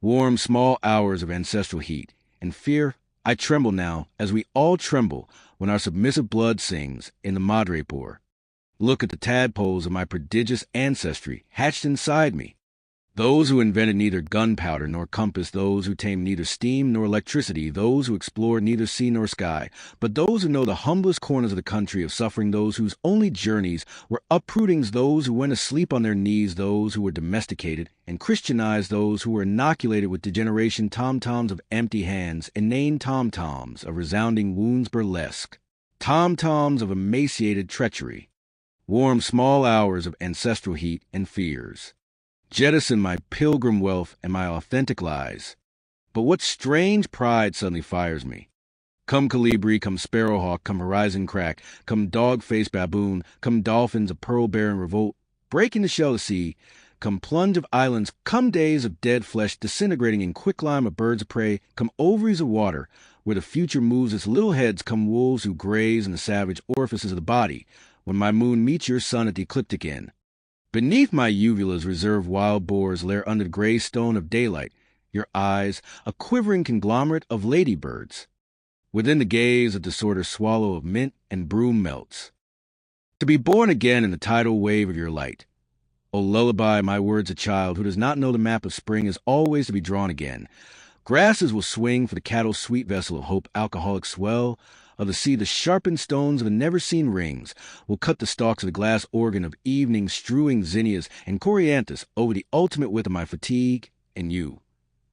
Warm, small hours of ancestral heat. And fear, I tremble now, as we all tremble, when our submissive blood sings in the madrepore. Look at the tadpoles of my prodigious ancestry hatched inside me. Those who invented neither gunpowder nor compass, those who tamed neither steam nor electricity, those who explored neither sea nor sky, but those who know the humblest corners of the country of suffering, those whose only journeys were uprootings, those who went asleep on their knees, those who were domesticated and Christianized, those who were inoculated with degeneration, tom-toms of empty hands, inane tom-toms of resounding wounds burlesque, tom-toms of emaciated treachery. Warm small hours of ancestral heat and fears. Jettison my pilgrim wealth and my authentic lies. But what strange pride suddenly fires me? Come colibri, come sparrowhawk, come horizon crack, come dog-faced baboon, come dolphins of pearl-bearing revolt, breaking the shell of sea, come plunge of islands, come days of dead flesh disintegrating in quicklime of birds of prey, come ovaries of water, where the future moves its little heads, come wolves who graze in the savage orifices of the body, when my moon meets your sun at the ecliptic end. Beneath my uvulas reserved wild boars lair under the gray stone of daylight, your eyes, a quivering conglomerate of ladybirds. Within the gaze a disorder swallow of mint and broom melts. To be born again in the tidal wave of your light. O lullaby, my words a child who does not know the map of spring is always to be drawn again. Grasses will swing for the cattle's sweet vessel of hope, alcoholic swell. Of the sea, the sharpened stones of the never-seen rings will cut the stalks of the glass organ of evening, strewing zinnias and corianthus over the ultimate width of my fatigue, and you,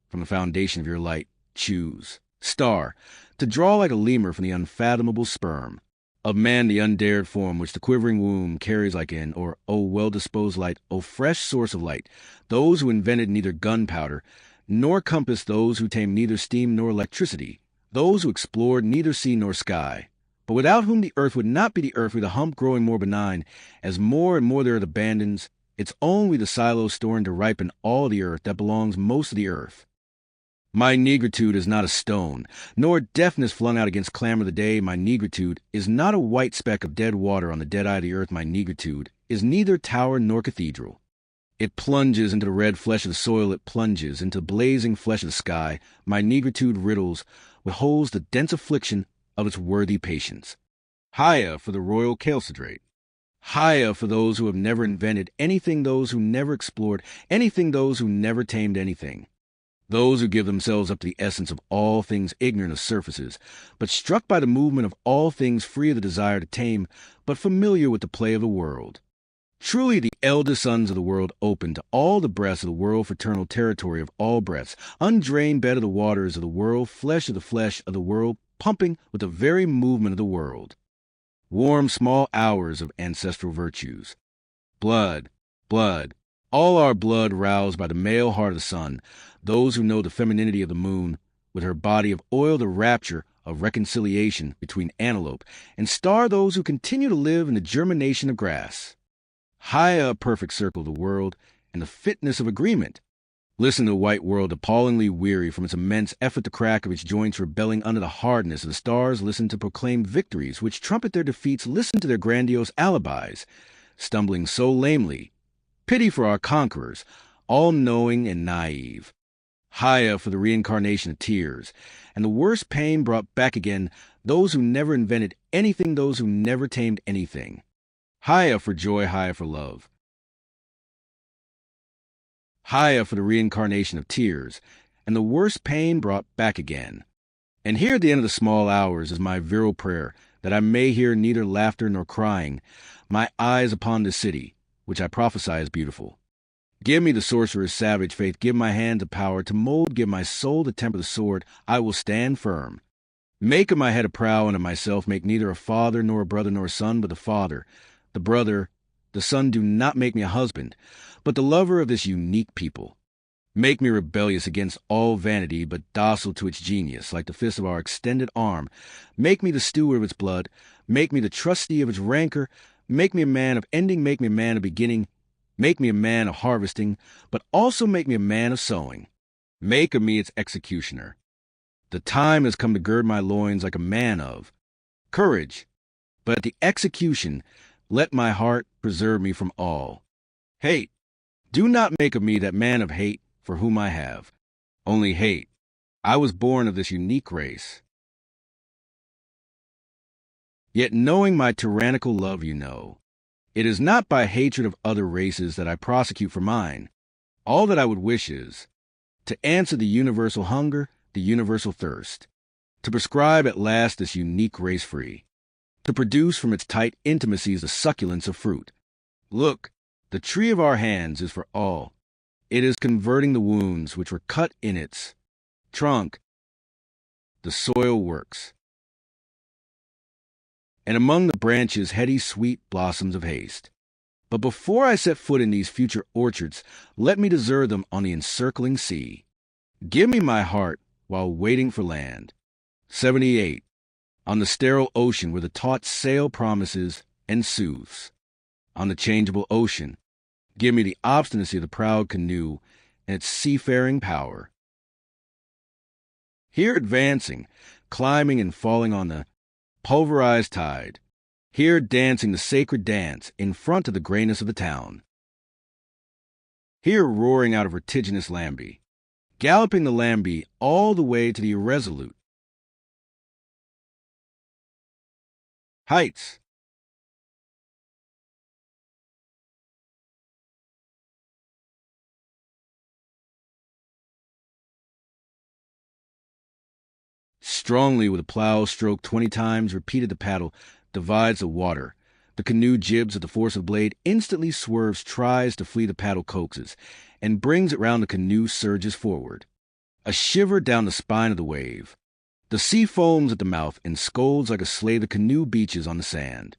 from the foundation of your light, choose, star, to draw like a lemur from the unfathomable sperm, of man the undared form which the quivering womb carries like in, or, O well-disposed light, O fresh source of light, those who invented neither gunpowder, nor compass, those who tamed neither steam nor electricity, those who explored neither sea nor sky, but without whom the earth would not be the earth, with a hump growing more benign, as more and more the earth abandons its own, with the silos storing to ripen all the earth that belongs most of the earth. My negritude is not a stone, nor deafness flung out against clamor of the day. My negritude is not a white speck of dead water on the dead eye of the earth. My negritude is neither tower nor cathedral. It plunges into the red flesh of the soil, it plunges into the blazing flesh of the sky. My negritude riddles withholds the dense affliction of its worthy patience. Haya for the royal calcidrate. Haya for those who have never invented anything, those who never explored anything, those who never tamed anything. Those who give themselves up to the essence of all things, ignorant of surfaces, but struck by the movement of all things, free of the desire to tame, but familiar with the play of the world. Truly the eldest sons of the world open to all the breaths of the world, fraternal territory of all breaths, undrained bed of the waters of the world, flesh of the flesh of the world, pumping with the very movement of the world. Warm small hours of ancestral virtues. Blood, blood, all our blood roused by the male heart of the sun, those who know the femininity of the moon, with her body of oil, the rapture of reconciliation between antelope, and star those who continue to live in the germination of grass. High a perfect circle of the world, and the fitness of agreement. Listen to the white world, appallingly weary from its immense effort, the crack of its joints rebelling under the hardness of the stars. Listen to proclaimed victories, which trumpet their defeats. Listen to their grandiose alibis, stumbling so lamely. Pity for our conquerors, all-knowing and naive. Haya for the reincarnation of tears, and the worst pain brought back again, those who never invented anything, those who never tamed anything. Haya for joy, Haya for love. Haya for the reincarnation of tears, and the worst pain brought back again. And here at the end of the small hours is my virile prayer, that I may hear neither laughter nor crying, my eyes upon the city, which I prophesy is beautiful. Give me the sorcerer's savage faith, give my hand the power to mold, give my soul the temper of the sword, I will stand firm. Make of my head a prow, and of myself make neither a father nor a brother nor a son, but the father, the brother, the son. Do not make me a husband, but the lover of this unique people. Make me rebellious against all vanity, but docile to its genius, like the fist of our extended arm. Make me the steward of its blood, make me the trustee of its rancor, make me a man of ending, make me a man of beginning, make me a man of harvesting, but also make me a man of sowing. Make of me its executioner. The time has come to gird my loins like a man of courage, but at the execution let my heart preserve me from all hate. Do not make of me that man of hate for whom I have only hate. I was born of this unique race. Yet knowing my tyrannical love, it is not by hatred of other races that I prosecute for mine. All that I would wish is to answer the universal hunger, the universal thirst, to prescribe at last this unique race free, to produce from its tight intimacies the succulence of fruit. Look, the tree of our hands is for all. It is converting the wounds which were cut in its trunk. The soil works. And among the branches heady sweet blossoms of haste. But before I set foot in these future orchards, let me desert them on the encircling sea. Give me my heart while waiting for land. 78. On the sterile ocean where the taut sail promises and soothes. On the changeable ocean, give me the obstinacy of the proud canoe and its seafaring power. Here advancing, climbing and falling on the pulverized tide, here dancing the sacred dance in front of the grayness of the town. Here roaring out of vertiginous Lambie, galloping the Lambie all the way to the irresolute heights. Strongly with a plow stroke 20 times, repeated the paddle, divides the water. The canoe jibs at the force of blade, instantly swerves, tries to flee the paddle, coaxes, and brings it round the canoe, surges forward. A shiver down the spine of the wave. The sea foams at the mouth and scolds like a slave the canoe beaches on the sand.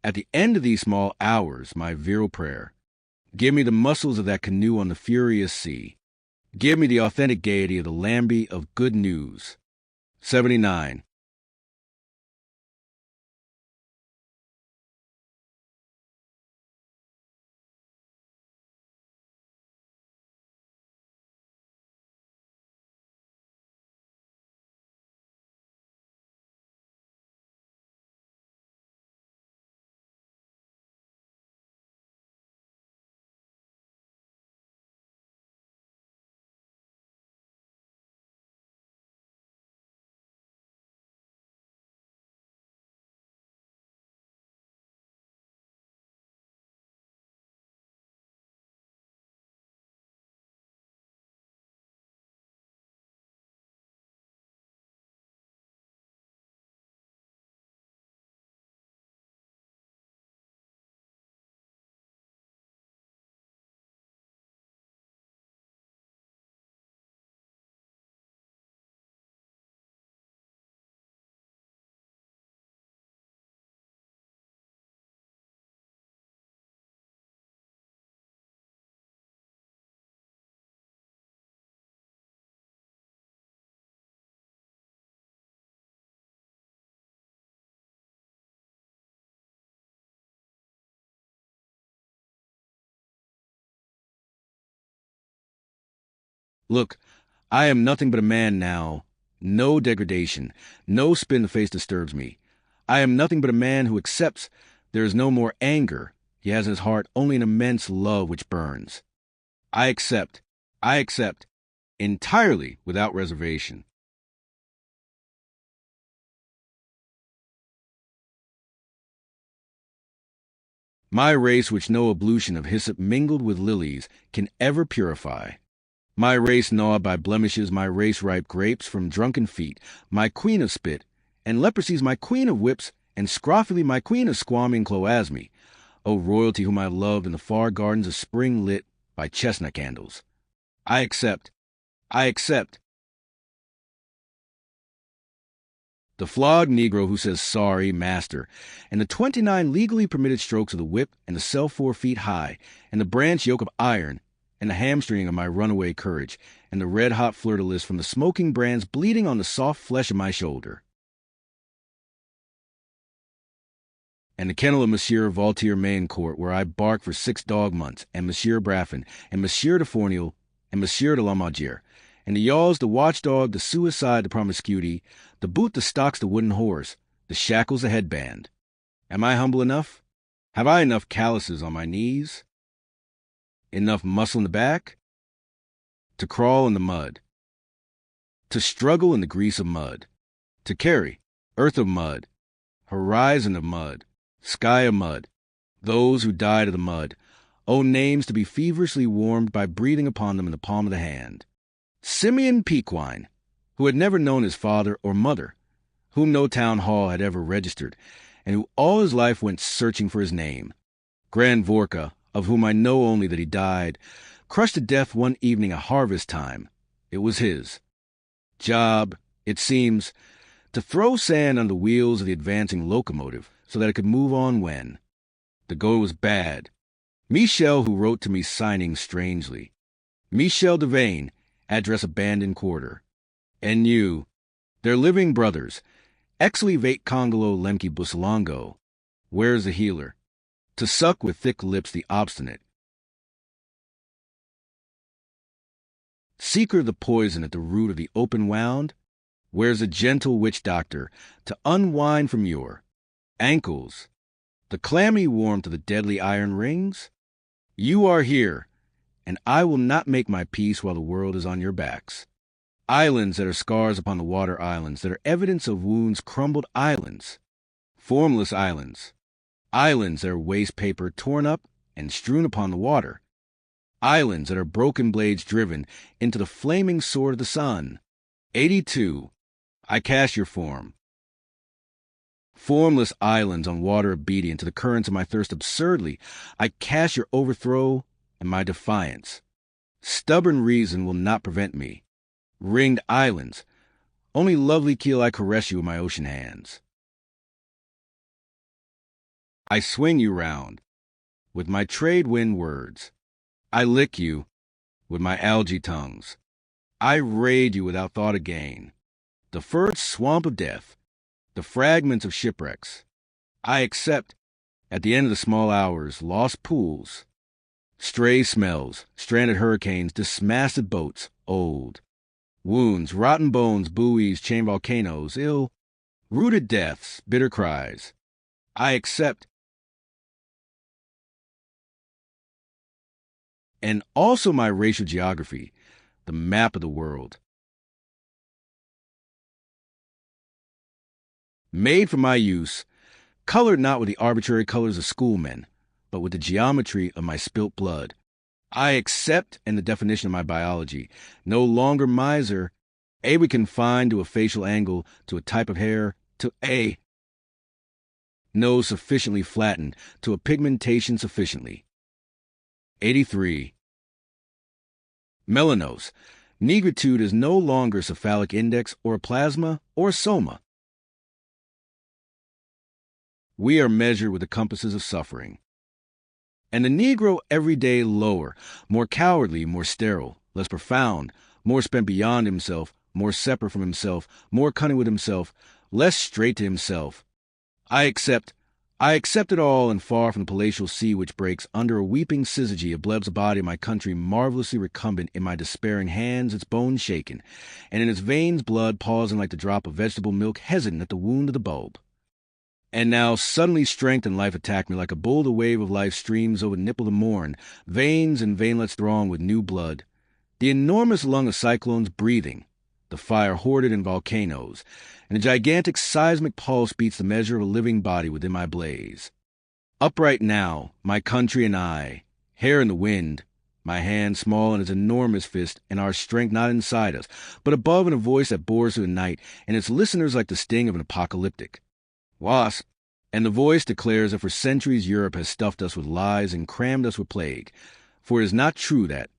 At the end of these small hours, my virile prayer, give me the muscles of that canoe on the furious sea. Give me the authentic gaiety of the Lambie of good news. 79. Look, I am nothing but a man now. No degradation, no spin the face disturbs me. I am nothing but a man who accepts there is no more anger. He has in his heart only an immense love which burns. I accept, entirely without reservation. My race which no ablution of hyssop mingled with lilies can ever purify. My race gnawed by blemishes, my race ripe grapes from drunken feet, my queen of spit, and leprosy's my queen of whips, and scrofula my queen of squammy and cloasmy, O royalty whom I loved in the far gardens of spring lit by chestnut candles. I accept. The flogged Negro who says sorry, master, and the 29 legally permitted strokes of the whip, and the cell 4 feet high, and the branch yoke of iron, and the hamstring of my runaway courage, and the red-hot fleur-de-lis from the smoking brands bleeding on the soft flesh of my shoulder. And the kennel of Monsieur Voltaire Maincourt, where I barked for 6 dog months, and Monsieur Braffin, and Monsieur de Fournil, and Monsieur de Lamagere, and the yaws, the watchdog, the suicide, the promiscuity, the boot, the stocks, the wooden horse, the shackles, the headband. Am I humble enough? Have I enough calluses on my knees? Enough muscle in the back? To crawl in the mud. To struggle in the grease of mud. To carry earth of mud, horizon of mud, sky of mud, those who died of the mud, own names to be feverishly warmed by breathing upon them in the palm of the hand. Simeon Pequine, who had never known his father or mother, whom no town hall had ever registered, and who all his life went searching for his name. Grand Vorka, of whom I know only that he died, crushed to death one evening at harvest time. It was his job, it seems, to throw sand on the wheels of the advancing locomotive so that it could move on when. The go was bad. Michel, who wrote to me signing strangely. Michel Devane, address abandoned quarter. And you, their living brothers, Exley Vate Congolo Lemke Busalongo. Where's the healer? To suck with thick lips the obstinate. Seeker of the poison at the root of the open wound. Where's the gentle witch doctor to unwind from your ankles the clammy warmth of the deadly iron rings? You are here, and I will not make my peace while the world is on your backs. Islands that are scars upon the water islands, that are evidence of wounds crumbled islands. Formless islands. Islands that are waste paper torn up and strewn upon the water. Islands that are broken blades driven into the flaming sword of the sun. 82. I cast your form. Formless islands on water obedient to the currents of my thirst absurdly, I cast your overthrow and my defiance. Stubborn reason will not prevent me. Ringed islands, only lovely keel I caress you with my ocean hands. I swing you round with my trade wind words. I lick you with my algae tongues. I raid you without thought of gain. The furred swamp of death, the fragments of shipwrecks. I accept, at the end of the small hours, lost pools, stray smells, stranded hurricanes, dismasted boats, old. Wounds, rotten bones, buoys, chain volcanoes, ill, rooted deaths, bitter cries. I accept. And also my racial geography, the map of the world. Made for my use, colored not with the arbitrary colors of schoolmen, but with the geometry of my spilt blood. I accept, in the definition of my biology, no longer miser, we confined to a facial angle, to a type of hair, to a nose sufficiently flattened, to a pigmentation sufficiently. 83. Melanose. Negritude is no longer a cephalic index or a plasma or a soma. We are measured with the compasses of suffering. And the Negro every day lower, more cowardly, more sterile, less profound, more spent beyond himself, more separate from himself, more cunning with himself, less straight to himself. I accept it all, and far from the palatial sea which breaks under a weeping syzygy of Bleb's body, my country marvelously recumbent in my despairing hands, its bones shaken, and in its veins blood pausing like the drop of vegetable milk hesitant at the wound of the bulb. And now suddenly strength and life attack me like a boulder wave of life streams over the nipple of morn, veins and veinlets throng with new blood. The enormous lung of cyclones breathing, the fire hoarded in volcanoes, and a gigantic seismic pulse beats the measure of a living body within my blaze. Upright now, my country and I, hair in the wind, my hand small in its enormous fist, and our strength not inside us, but above in a voice that bores through the night, and its listeners like the sting of an apocalyptic wasp, and the voice declares that for centuries Europe has stuffed us with lies and crammed us with plague. For it is not true that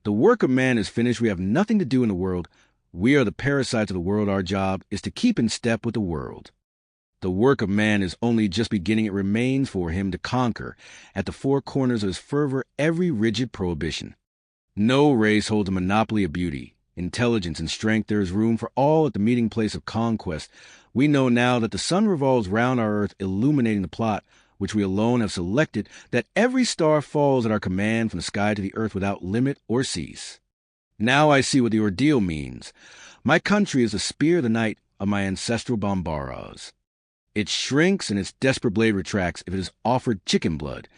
the work of man is finished, we have nothing to do in the world, we are the parasites of the world, our job is to keep in step with the world. The work of man is only just beginning, it remains for him to conquer, at the four corners of his fervor, every rigid prohibition. No race holds a monopoly of beauty, intelligence, and strength. There is room for all at the meeting place of conquest. We know now that the sun revolves round our earth, illuminating the plot which we alone have selected, that every star falls at our command from the sky to the earth without limit or cease. Now I see what the ordeal means. My country is the spear of the night of my ancestral Bambaras. It shrinks and its desperate blade retracts if it is offered chicken blood.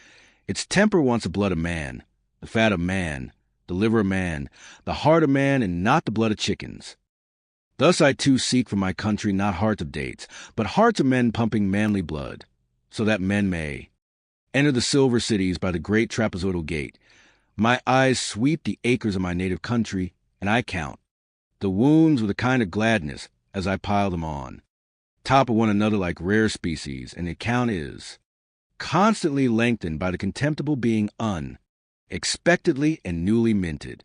Its temper wants the blood of man, the fat of man, the liver of man, the heart of man, and not the blood of chickens. Thus I too seek for my country not hearts of dates, but hearts of men pumping manly blood, so that men may enter the silver cities by the great trapezoidal gate. My eyes sweep the acres of my native country, and I count the wounds with a kind of gladness as I pile them on top of one another like rare species, and the count is constantly lengthened by the contemptible being unexpectedly and newly minted.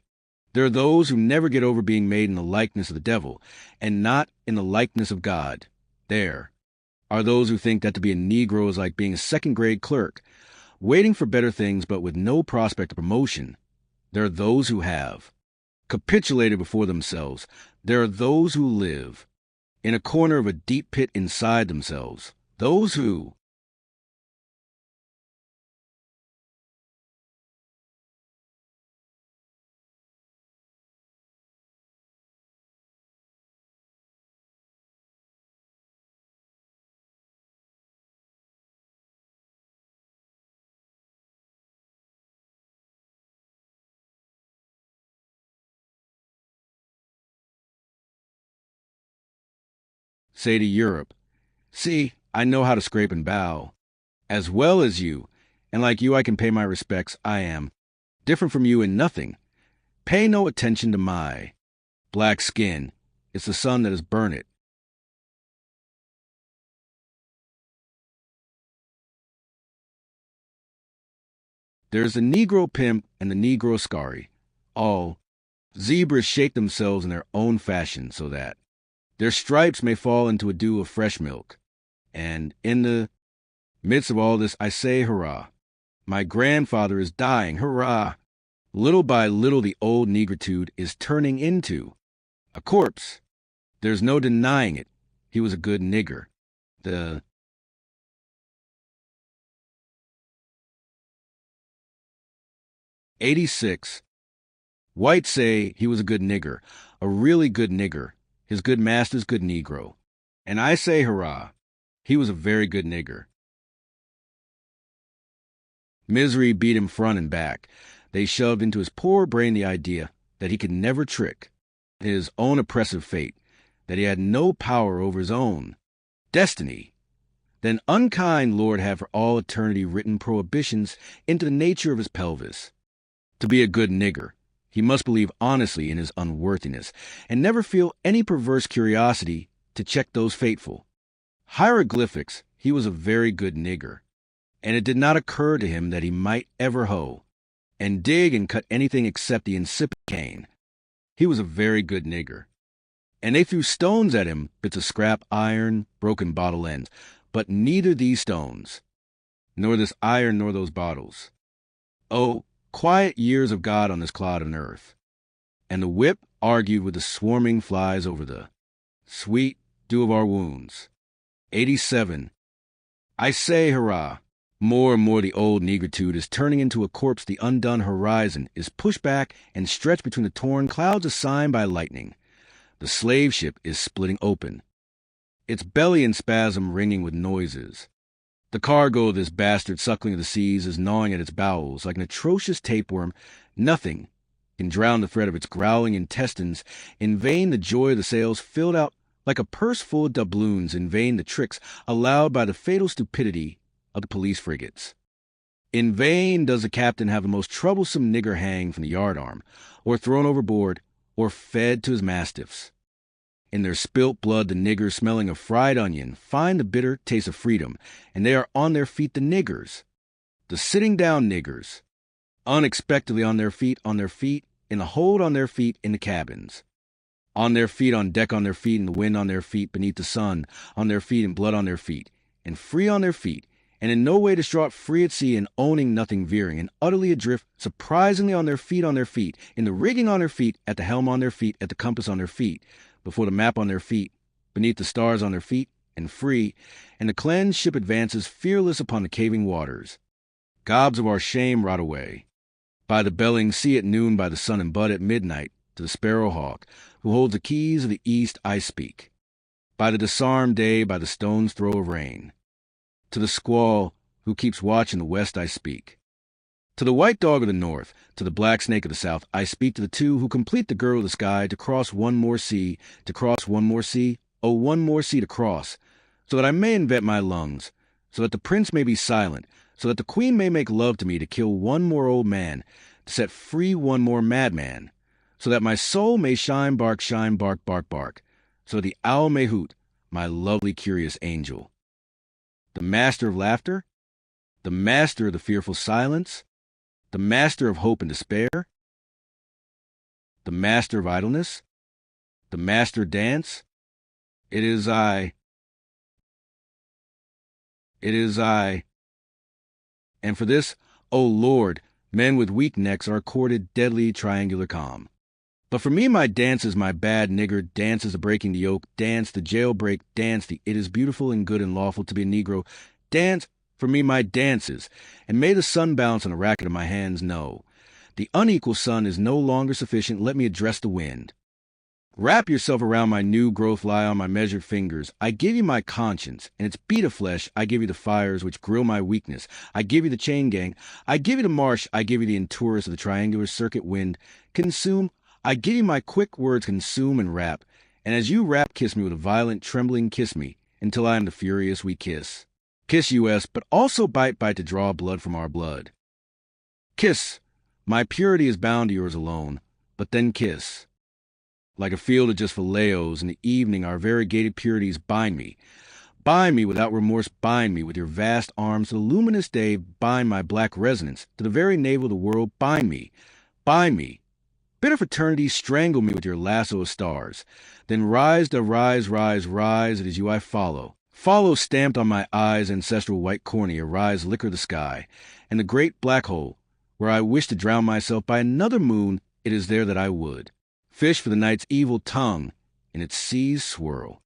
There are those who never get over being made in the likeness of the devil, and not in the likeness of God. There are those who think that to be a Negro is like being a second-grade clerk, waiting for better things but with no prospect of promotion. There are those who have capitulated before themselves. There are those who live in a corner of a deep pit inside themselves. Those who say to Europe, "See, I know how to scrape and bow, as well as you, and like you I can pay my respects. I am different from you in nothing. Pay no attention to my black skin. It's the sun that has burned it." There's the Negro pimp and the Negro scary. All zebras shape themselves in their own fashion so that their stripes may fall into a dew of fresh milk. And in the midst of all this, I say, hurrah! My grandfather is dying, hurrah! Little by little, the old negritude is turning into a corpse. There's no denying it. He was a good nigger. The 86. Whites say he was a good nigger, a really good nigger, his good master's good Negro. And I say, hurrah! He was a very good nigger. Misery beat him front and back. They shoved into his poor brain the idea that he could never trick his own oppressive fate, that he had no power over his own destiny. Then unkind Lord had for all eternity written prohibitions into the nature of his pelvis. To be a good nigger, he must believe honestly in his unworthiness, and never feel any perverse curiosity to check those fateful hieroglyphics. He was a very good nigger, and it did not occur to him that he might ever hoe and dig and cut anything except the insipid cane. He was a very good nigger. And they threw stones at him, bits of scrap iron, broken bottle ends, but neither these stones, nor this iron, nor those bottles. Oh, quiet years of God on this clod of earth. And the whip argued with the swarming flies over the sweet dew of our wounds. 87. I say, hurrah! More and more the old negritude is turning into a corpse. The undone horizon is pushed back and stretched between the torn clouds assigned by lightning. The slave ship is splitting open, its belly in spasm ringing with noises. The cargo of this bastard suckling of the seas is gnawing at its bowels like an atrocious tapeworm. Nothing can drown the threat of its growling intestines. In vain the joy of the sails filled out like a purse full of doubloons. In vain the tricks allowed by the fatal stupidity of the police frigates. In vain does the captain have the most troublesome nigger hanged from the yardarm, or thrown overboard, or fed to his mastiffs. In their spilt blood the niggers, smelling of fried onion, find the bitter taste of freedom, and they are on their feet, the niggers, the sitting-down niggers, unexpectedly on their feet, in the hold, on their feet, in the cabins, on their feet, on deck, on their feet, in the wind, on their feet, beneath the sun, on their feet, in blood, on their feet, and free on their feet, and in no way distraught, free at sea, and owning nothing, veering, and utterly adrift, surprisingly on their feet, in the rigging on their feet, at the helm on their feet, at the compass on their feet, before the map on their feet, beneath the stars on their feet, and free, and the cleansed ship advances fearless upon the caving waters. Gobs of our shame rot away. By the belling sea at noon, by the sun and bud at midnight, to the sparrow hawk, who holds the keys of the east I speak. By the disarmed day, by the stone's throw of rain. To the squaw who keeps watch in the west I speak. To the white dog of the north, to the black snake of the south, I speak to the two who complete the girdle of the sky, to cross one more sea, to cross one more sea, oh, one more sea to cross, so that I may invent my lungs, so that the prince may be silent, so that the queen may make love to me, to kill one more old man, to set free one more madman, so that my soul may shine, bark, bark, bark, so that the owl may hoot, my lovely curious angel. The master of laughter, the master of the fearful silence, the master of hope and despair, the master of idleness, the master dance, it is I. It is I. And for this, O Lord, men with weak necks are accorded deadly triangular calm. But for me my dance is my bad nigger, dance is the breaking the yoke, dance the jailbreak, dance the it is beautiful and good and lawful to be a Negro, dance for me my dances, and may the sun bounce on the racket of my hands, no. The unequal sun is no longer sufficient, let me address the wind. Wrap yourself around my new growth, lie on my measured fingers. I give you my conscience, and its beat of flesh. I give you the fires which grill my weakness. I give you the chain gang. I give you the marsh. I give you the intours of the triangular circuit wind. Consume. I give you my quick words, consume and rap. And as you rap, kiss me with a violent, trembling kiss me, until I am the furious we kiss. Kiss, U.S., but also bite to draw blood from our blood. Kiss. My purity is bound to yours alone, but then kiss. Like a field of just filleos in the evening, our variegated purities bind me. Bind me without remorse, bind me with your vast arms to the luminous day, bind my black resonance to the very navel of the world, bind me. Bind me. Bitter fraternity, strangle me with your lasso of stars. Then rise, rise, it is you I follow. Follow stamped on my eyes, ancestral white cornea, rise, liquor the sky. And the great black hole, where I wish to drown myself by another moon, it is there that I would. Fish for the night's evil tongue in its seas swirl.